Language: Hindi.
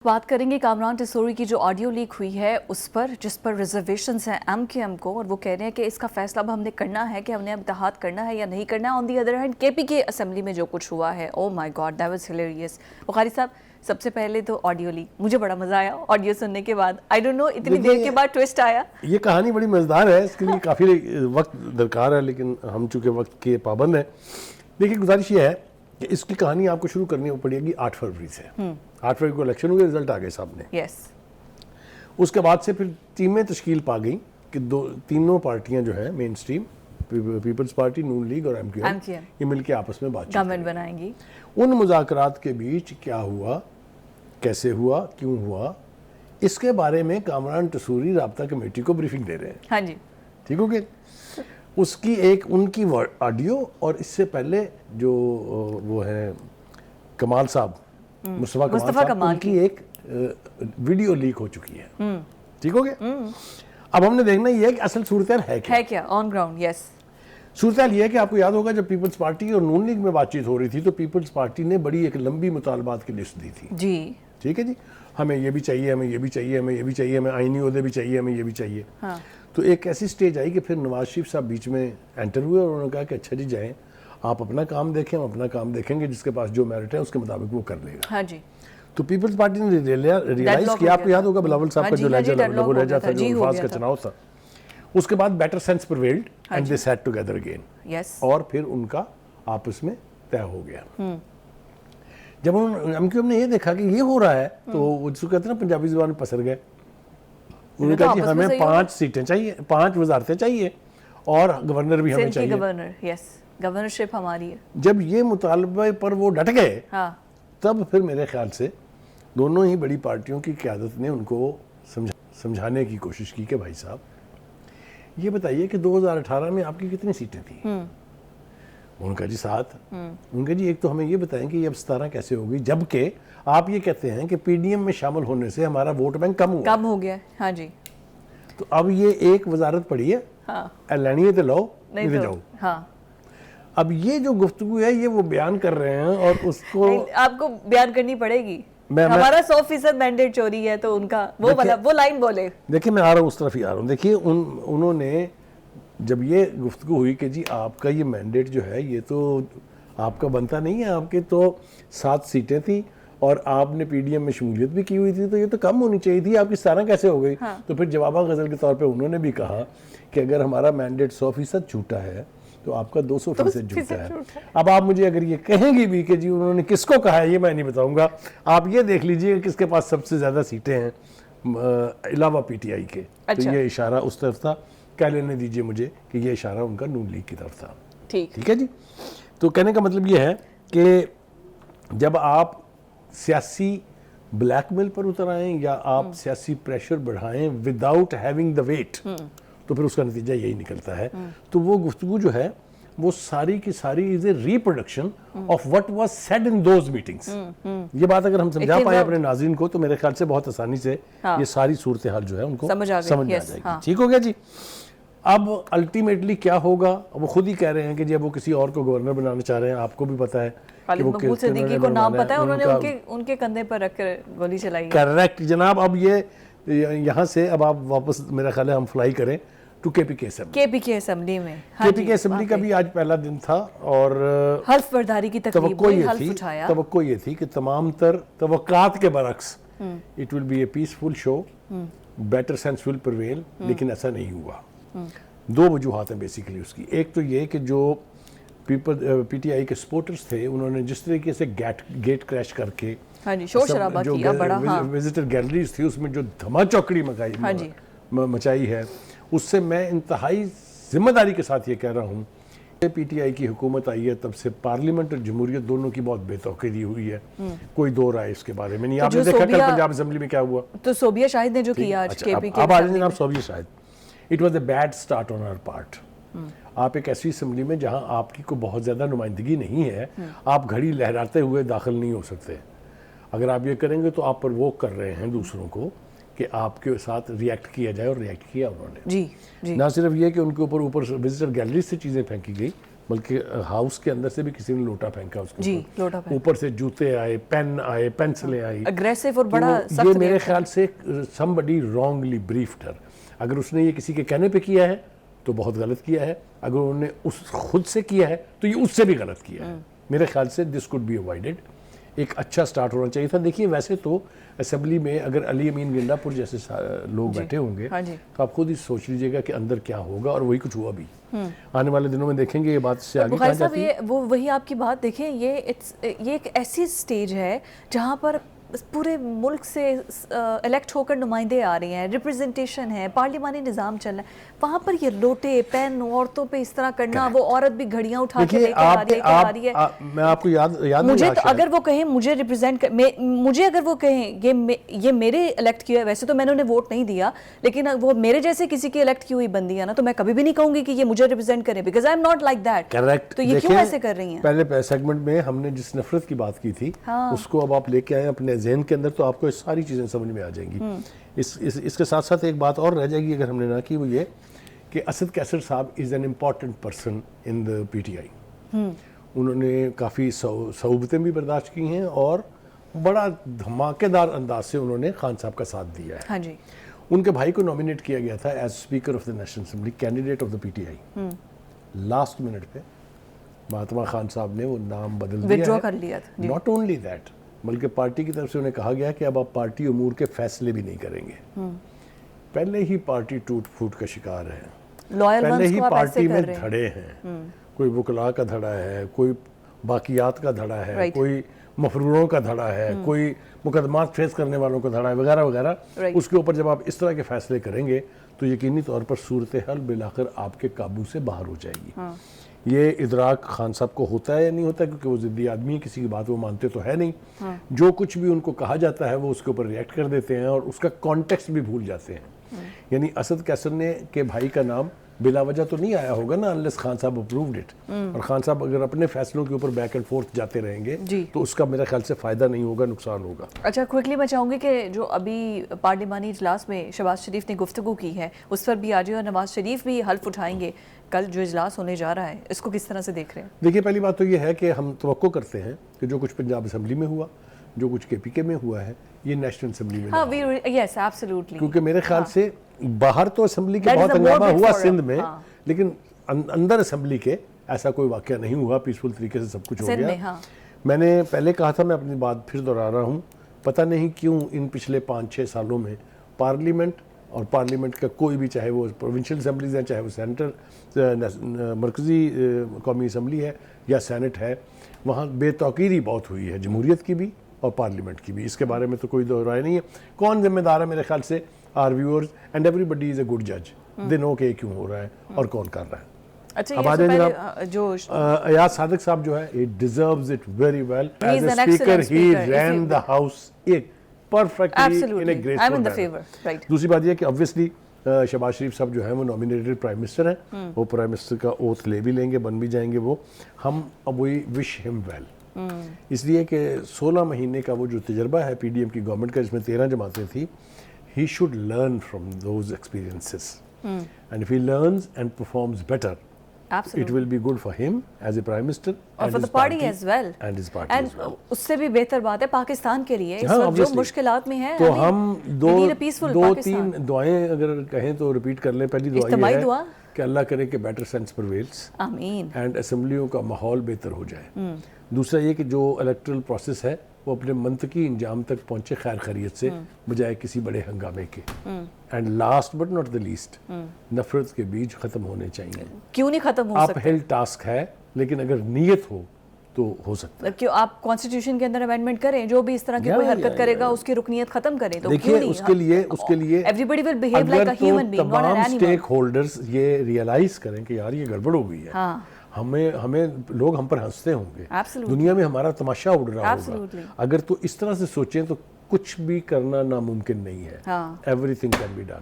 बात करेंगे कामरान टिसोरी की जो ऑडियो लीक हुई है उस पर, जिस पर रिजर्वेशंस हैं एमकेएम को, और वो कह रहे हैं कि इसका फैसला अब हमने करना है कि हमने अब इत्तेहाद करना है या नहीं करना है। On the other hand KPK assembly में जो कुछ हुआ है, oh my God that was hilarious. Bukhari साहब, सबसे पहले तो ऑडियो लीक, मुझे बड़ा मजा आया ऑडियो सुनने के बाद। आई डोंट नो इतनी देर के बाद ट्विस्ट आया। ये कहानी बड़ी मजेदार है, इसके लिए काफ़ी वक्त दरकार है, लेकिन हम चूँकि वक्त के पाबंद हैं। देखिए, गुजारिश ये है कि इसकी कहानी आपको शुरू करनी पड़ेगी 8 फरवरी से। 8 फरवरी को इलेक्शन हुए, रिजल्ट आ गए सामने। यस। उसके बाद से फिर टीमें तश्कील पा गई कि तीनों पार्टियां जो है मेन स्ट्रीम, पीपल्स पार्टी, नून लीग और एमक्यूएम, ये मिलकर आपस में बातचीत गवर्नमेंट बनाएंगी। उन मुज़ाकरात के बीच क्या हुआ, कैसे हुआ, क्यों हुआ, इसके बारे में कामरान टिसोरी राब्ता कमेटी को ब्रीफिंग दे रहे हैं। हाँ जी, ठीक हो गया। उसकी एक उनकी ऑडियो, और इससे पहले जो वो है कमाल साहब, मुस्तफ़ा कमाल, उनकी एक वीडियो लीक हो चुकी है। ठीक हो गया। अब हमने देखना ये है कि असल सूरत है क्या ऑन ग्राउंड। यस, सूरत ये है कि आपको याद होगा जब पीपल्स पार्टी और नून लीग में बातचीत हो रही थी तो पीपल्स पार्टी ने बड़ी एक लंबी मुतालबात की लिस्ट दी थी जी। ठीक है जी, हमें ये भी चाहिए, हमें ये भी चाहिए, हमें ये भी चाहिए, हमें आईनी ओहदे भी चाहिए, हमें ये भी चाहिए। हाँ। तो एक ऐसी स्टेज आई कि फिर नवाज शरीफ साहब बीच में एंटर हुए और उन्होंने कहा कि अच्छा जी जाएं, आप अपना काम देखें, हम अपना काम देखेंगे, जिसके पास जो मेरिट है उसके मुताबिक वो कर लेगा। हाँ जी। तो पीपल्स पार्टी ने रियलाइज किया, आपको याद होगा बिलावल साहब का जो लहजा था, जो अल्फाज का चुनाव था, उसके बाद better sense prevailed and they set together again. Yes. और फिर उनका आपस में तय हो गया। जब एमक्यूएम ने ये देखा कि ये हो रहा है तो वो जिसको कहते हैं ना पंजाबी जुबान में पसर गए। उन्होंने कहा कि हमें 5 सीटें चाहिए, 5 वजारतें चाहिए और गवर्नर भी हमें चाहिए। गवर्नर, यस, गवर्नरशिप हमारी है। जब ये मुतालबे पर वो डट गए, हाँ। तब फिर मेरे ख्याल से दोनों ही बड़ी पार्टियों की क़यादत ने उनको समझाने की कोशिश की कि भाई साहब ये बताइए कि 2018 में आपकी कितनी सीटें थी। उनका जी 7। उनका जी एक तो हमें ये बताएं कि ये अब 17 कैसे हो गई, जबकि आप ये कहते हैं कि पीडीएम में शामिल होने से हमारा वोट बैंक कम हो गया। हाँ जी। तो अब ये एक वजारत पड़ी है, हाँ, लेनी है तो लो, नहीं तो तो जाओ। हाँ। अब ये जो गुफ्तगू है ये वो बयान कर रहे हैं और उसको आपको बयान करनी पड़ेगी। हमारा 100% मैंडेट चोरी है तो उनका वो लाइन बोले। देखिए मैं आ रहा हूँ, उस तरफ ही आ रहा हूँ। देखिए उन्होंने जब ये गुफ्तगू हुई कि जी आपका ये मैंडेट जो है ये तो आपका बनता नहीं है, आपके तो 7 सीटें थी और आपने पीडीएम में शमूलियत भी की हुई थी, तो ये तो कम होनी चाहिए थी, आपकी 17 कैसे हो गई। हाँ। तो फिर जवाबा गजल के तौर पे उन्होंने भी कहा कि अगर हमारा मैंडेट 100% झूठा है तो आपका 200% झूठा है। अब आप मुझे अगर ये कहेंगी भी कि जी उन्होंने किसको कहा है ये मैं नहीं बताऊंगा, आप ये देख लीजिए किसके पास सबसे ज़्यादा सीटें हैं अलावा पीटीआई के। अच्छा। तो ये इशारा उस तरफ था, कह लेने दीजिए मुझे कि ये इशारा उनका नून लीग की तरफ था। ठीक है जी। तो कहने का मतलब ये है कि जब आप सियासी ब्लैकमेल पर उतर आएँ या आप सियासी प्रेशर बढ़ाएं विदाउट हैविंग द वेट, तो फिर उसका नतीजा यही निकलता है। तो वो गुफ्तगू जो है वो सारी की सारी is a reproduction of what was said in those meetings. ये बात अगर हम समझा पाए अपने नाज़रीन को तो मेरे ख्याल से बहुत आसानी से ये सारी सूरत हाल जो है उनको समझ आ जाएगी। ठीक हो गया जी। अब अल्टीमेटली क्या होगा, वो खुद ही कह रहे हैं कि जब वो किसी और को गवर्नर बनाना चाह रहे हैं, आपको भी पता है कि वो मकबूल सिद्दीकी को नाम पता है, उन्होंने उनके कंधे पर रखकर गोली चलाई। करेक्ट जनाब। अब ये यहाँ से अब आप वापस मेरा ख्याल है हम फ्लाई करें टू केपीके असेंबली में। केपीके असेंबली का भी आज पहला दिन था और हल्फ बर्दारी की तकरीब हुई, हल्फ उठाया। तवक्को ये थी कि तमाम तर तवक्कात के बरक्स it will be a peaceful show, better sense will prevail, लेकिन ऐसा नहीं हुआ। 2 वजूहात हैं बेसिकली उसकी। एक तो ये कि जो पीटीआई के सपोर्टर्स थे उन्होंने जिस तरीके से गेट क्रैश करके शोर शराबा किया बड़ा, विजिटर गैलरीज थी उसमें जो धमाचौकड़ी मचाई है, उससे मैं इंतहाई जिम्मेदारी के साथ ये कह रहा हूँ पीटीआई की हुकूमत आई है तब से पार्लियामेंट और जमहूरियत दोनों की बहुत बेतौकीदी हुई है। कोई दो राय इसके बारे में नहीं। आपने देखा कल पंजाब असेंबली में क्या हुआ, तो सोबिया शाहिद ने जो किया आज केपीके। अब आज जनाब Sobia Shahid, it was a bad start on our part. आप एक ऐसी असेंबली में जहां आपकी को बहुत ज़्यादा नुमाइंदगी नहीं है, आप घड़ी लहराते हुए दाखिल नहीं हो सकते। अगर आप ये करेंगे तो आप प्रवोक कर रहे हैं दूसरों को कि आपके साथ रिएक्ट किया जाए, और रिएक्ट किया उन्होंने। जी। ना सिर्फ ये कि उनके ऊपर विजिटर गैलरी से चीज़ें फेंकी गई, बल्कि हाउस के अंदर से भी किसी ने लोटा फेंका उसके जी, ऊपर। लोटा फेंका। ऊपर से जूते आए, पेन आए, पेंसिलें आई, अग्रेसिव और तो बड़ा ये सख्त मेरे reaction। ख्याल से somebody wrongly briefed her। अगर उसने ये किसी के कहने पे किया है तो बहुत गलत किया है, अगर उन्होंने उस खुद से किया है तो ये उससे भी गलत किया है। मेरे ख्याल से दिस कुड बी अवॉइडेड। एक अच्छा स्टार्ट होना चाहिए था। देखिए वैसे तो असेंबली में अगर अली अमीन गिंडापुर जैसे लोग बैठे होंगे हाँ जी। तो आप खुद ही सोच लीजिएगा कि अंदर क्या होगा, और वही कुछ हुआ भी। आने वाले दिनों में देखेंगे ये बात से आगे कहाँ बुखारी साहब, जाती है। ये वो वही आपकी बात देखें, ये एक ऐसी स्टेज है जहाँ पर पूरे मुल्क से इलेक्ट होकर नुमाइंदे आ रहे हैं, रिप्रेजेंटेशन है, पार्लिमानी निज़ाम चल रहा है, वहाँ पर ये लोटे पेन औरतों पे इस तरह करना, वो औरत भी घड़ियाँ उठा के देखिए लेकर आ रही है। मैं आपको याद मुझे नहीं तो शायद। अगर वो कहें मुझे रिप्रेजेंट मुझे अगर वो कहें ये मेरे इलेक्ट किया है, वैसे तो मैंने उन्हें वोट नहीं दिया, लेकिन वो मेरे जैसे किसी की इलेक्ट की हुई बंदी है ना, तो मैं कभी भी नहीं कहूंगी कि ये मुझे रिप्रेजेंट करे, because I am not like that. Correct. तो ये क्यों ऐसे कर रही हैं? पहले सेगमेंट में हमने जिस नफरत की बात की थी, उसको अब आप लेके आए अपने जहन के अंदर, तो आपको ये सारी चीजें समझ में आ जाएंगी। इसके साथ साथ एक बात और रह जाएगी अगर हमने ना की, वो ये कि असद कैसर साहब is an important person in the PTI. उन्होंने काफ़ी सऊबतें भी बर्दाश्त की हैं और बड़ा धमाकेदार अंदाज से उन्होंने खान साहब का साथ दिया है। हाँ जी। उनके भाई को नॉमिनेट किया गया था as speaker of the national assembly, candidate of the PTI. Last minute पे महात्मा खान साहब ने वो नाम बदल दिया, विथड्रॉ कर लिया था। नॉट ओनली दैट, बल्कि पार्टी की तरफ से उन्हें कहा गया कि अब आप पार्टी उमूर के फैसले भी नहीं करेंगे। पहले ही पार्टी टूट फूट का शिकार है, लॉयल पहले वंस ही को आप ऐसे पार्टी कर में रहे हैं। धड़े हैं। कोई वकला का धड़ा है, कोई बाकियात का धड़ा है, Right. कोई मफरूरों का धड़ा है, कोई मुकदमात फेस करने वालों का धड़ा है, वगैरह वगैरह। Right. उसके ऊपर जब आप इस तरह के फैसले करेंगे तो यकीनी तौर पर सूरत हाल बिलाकर आपके काबू से बाहर हो जाएगी। ये इदराक खान साहब को होता है या नहीं होता, क्योंकि वो जिद्दी आदमी है, किसी की बात वो मानते तो है नहीं। जो कुछ भी उनको कहा जाता है वो उसके ऊपर रिएक्ट कर देते हैं और उसका कॉन्टेक्स्ट भी भूल जाते हैं। यानी असद कैसर ने के भाई का नाम बिला वजह तो नहीं आया होगा ना, अनलेस खान साहब अप्रूव्ड इट। और खान साहब अगर अपने फैसलों के ऊपर बैक एंड फोर्थ जाते रहेंगे जी। तो उसका मेरा ख्याल से फायदा नहीं होगा, नुकसान होगा। अच्छा, क्विकली मैं चाहूँगी कि जो अभी पार्लिमानी इजलास में शहबाज शरीफ ने गुफ्तगू की है, उस पर भी आज और नवाज शरीफ भी हल्फ उठाएंगे। कल जो इजलास होने जा रहा है, इसको किस तरह से देख रहे हैं? देखिए, पहली बात तो ये है कि हम तवक्को करते हैं कि जो कुछ पंजाब असम्बली में हुआ, जो कुछ केपीके में हुआ है, ये नेशनल असम्बली में हाँ, यस एब्सोल्युटली। क्योंकि मेरे ख्याल से बाहर तो असम्बली के That is बहुत the more हंगामा big हुआ forum, सिंध में, हाँ। लेकिन अंदर असम्बली के ऐसा कोई वाकया नहीं हुआ, पीसफुल तरीके से सब कुछ हो सिंध गया। में, हाँ। मैंने पहले कहा था, मैं अपनी बात फिर दोहरा रहा हूँ, पता नहीं क्यों इन पिछले 5-6 सालों में पार्लियामेंट और पार्लियामेंट का कोई भी, चाहे वो प्रोविंशियल असम्बलीज हैं, चाहे वो सेंटर मरकज़ी कौमी असम्बली है या सेनेट है, वहाँ बेतौकीरी बहुत हुई है, जमहूरियत की भी और पार्लियामेंट की भी। इसके बारे में तो कोई दो राय नहीं है। कौन जिम्मेदार है? मेरे ख्याल से are viewers and everybody is a good जज, दे नो के क्यों हो रहा है और कौन कर रहा है। अच्छा, अब ये आ तो जाए पहले जनाब, जो अयाज सादिक साहब जो है, he deserves it very well He as is a an speaker. excellent He speaker. ran the house perfectly in a Absolutely. graceful I'm in the manner. favor. Right. दूसरी बात यह कि ऑब्वियसली शहबाज शरीफ साहब जो है वो नॉमिनेटेड प्राइम मिनिस्टर हैं, वो प्राइम मिनिस्टर का ओथ ले भी लेंगे, बन भी जाएंगे वो। हम अब वही विश हिम वेल, इसलिए कि 16 महीने का वो जो तजर्बा है पीडीएम की गवर्नमेंट का, जिसमें 13 जमातें थी, he should learn from those experiences and if he learns and performs better, it absolutely, will be good for him as a prime minister और and for the his party party as well, and his party and as well. उससे भी बेहतर बात है पाकिस्तान के लिए इस हाँ, वक्त जो obviously. मुश्किलात में है। तो I mean, हम we need a peaceful दो Pakistan. तीन दुआएं अगर कहें तो रिपीट कर लें। पहली दुआ इज्तिमाई ये है दुआ? कि अल्लाह करे कि बेटर सेंस प्रिवेल्स आमीन। एंड असम्बलियों का माहौल बेहतर हो जाए। दूसरा ये कि जो इलेक्ट्रल प्रोसेस है वो अपने मंतकी इंजाम तक पहुंचे खैर खैरियत से, बजाय किसी बड़े हंगामे के। And last but not the least, नफरत के बीज खत्म होने चाहिए। क्यों नहीं खत्म हो सकता? अपहिल टास्क है, लेकिन अगर नीयत हो तो हो सकता है। क्यों आप कॉन्स्टिट्यूशन के अंदर अमेंडमेंट करें, जो भी इस तरह की कोई हरकत करेगा उसकी रुकनीत खत्म करें, तो देखिए उसके लिए everybody will behave like a human being, not an तमाम एनिमल। स्टेक होल्डर्स ये रियलाइज करें कि यार ये गड़बड़ हो गई है। हाँ, हमें लोग हम पर हंसते होंगे, Absolutely. दुनिया में हमारा तमाशा उड़ रहा Absolutely. होगा। अगर तो इस तरह से सोचें तो कुछ भी करना नामुमकिन नहीं है। हाँ। Everything can be done.